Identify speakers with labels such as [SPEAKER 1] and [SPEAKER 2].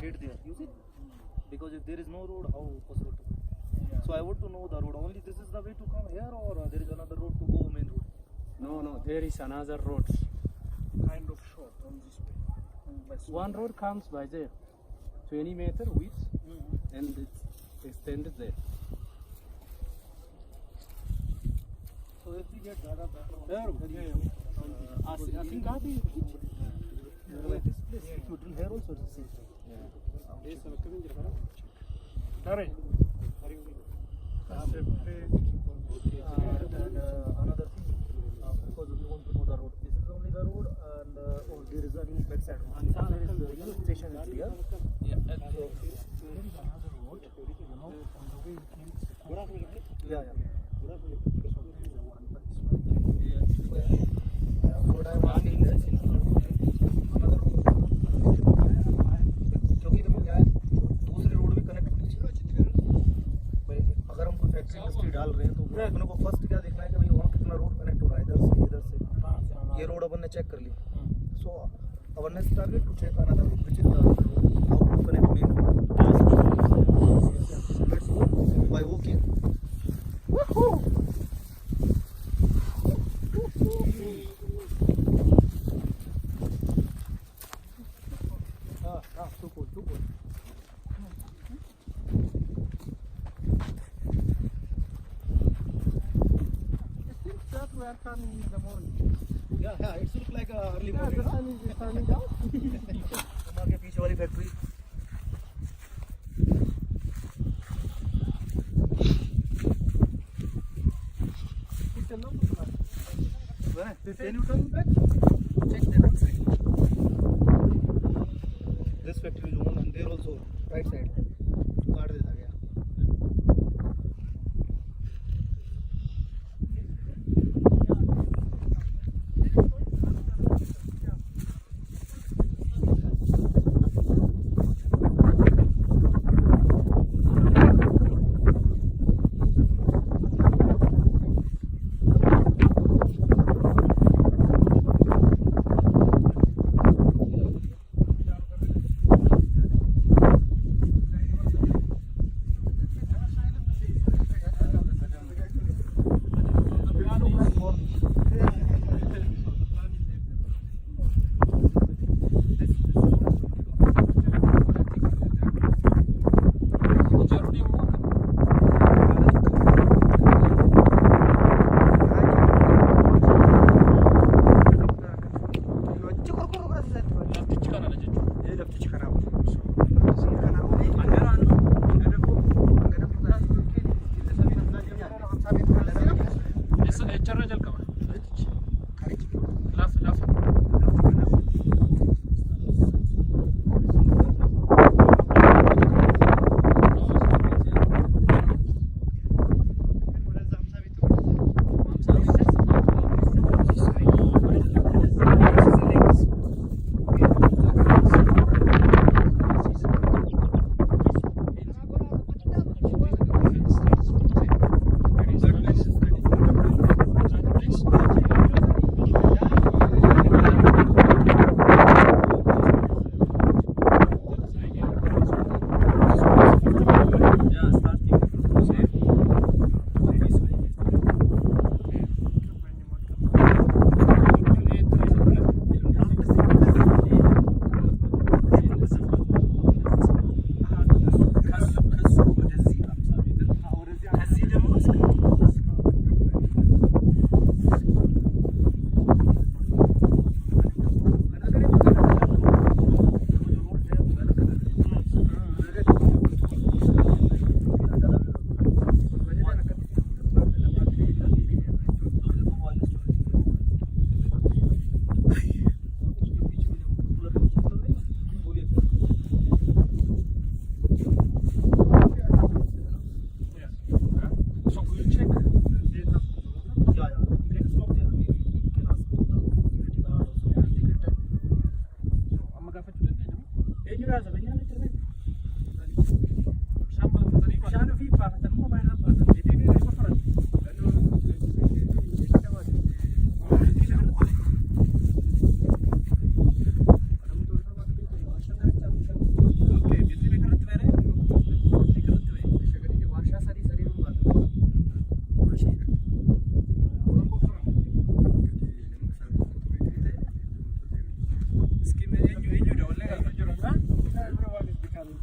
[SPEAKER 1] get there. You see? Because if there is no road, how possible to go? So I want to know the road. Only this is the way to come here, or there is another road to go main road?
[SPEAKER 2] No, there is another road.
[SPEAKER 3] Kind of short on this way.
[SPEAKER 2] One road comes by there, 20 meter width, and it's extended there.
[SPEAKER 1] So if we get that up,
[SPEAKER 2] I think that is
[SPEAKER 1] this place, if you drill here also, it's the same thing.
[SPEAKER 3] Sorry.
[SPEAKER 1] Another thing, because we want to know the road. This is only the road, and there is a new backside road. There is the station is here.
[SPEAKER 2] yeah.
[SPEAKER 1] So there is another road, you know, on the way it came. Yeah. What I am asking is another road. क्योंकि देखो क्या है, दूसरे road भी connect होनी चाहिए। अगर हम कोई फैक्ट्री इंडस्ट्री डाल रहे हैं तो अपने को फर्स्ट क्या देखना है कि भाई वहाँ कितना रोड कनेक्ट हो रहा है, इधर से ये रोड अपन ने चेक कर ली। सो अपन ने started to check another road which is the how to connect main road by walking. Too good.
[SPEAKER 3] We are coming in the morning.
[SPEAKER 1] Yeah, it looks like a early morning.
[SPEAKER 3] The sun is turning down.
[SPEAKER 1] हमारे पीछे वाली factory.
[SPEAKER 3] It's a long one.
[SPEAKER 1] Can you turn back? Check the right side. This factory is on and there also right side. काट देता गया।
[SPEAKER 3] can.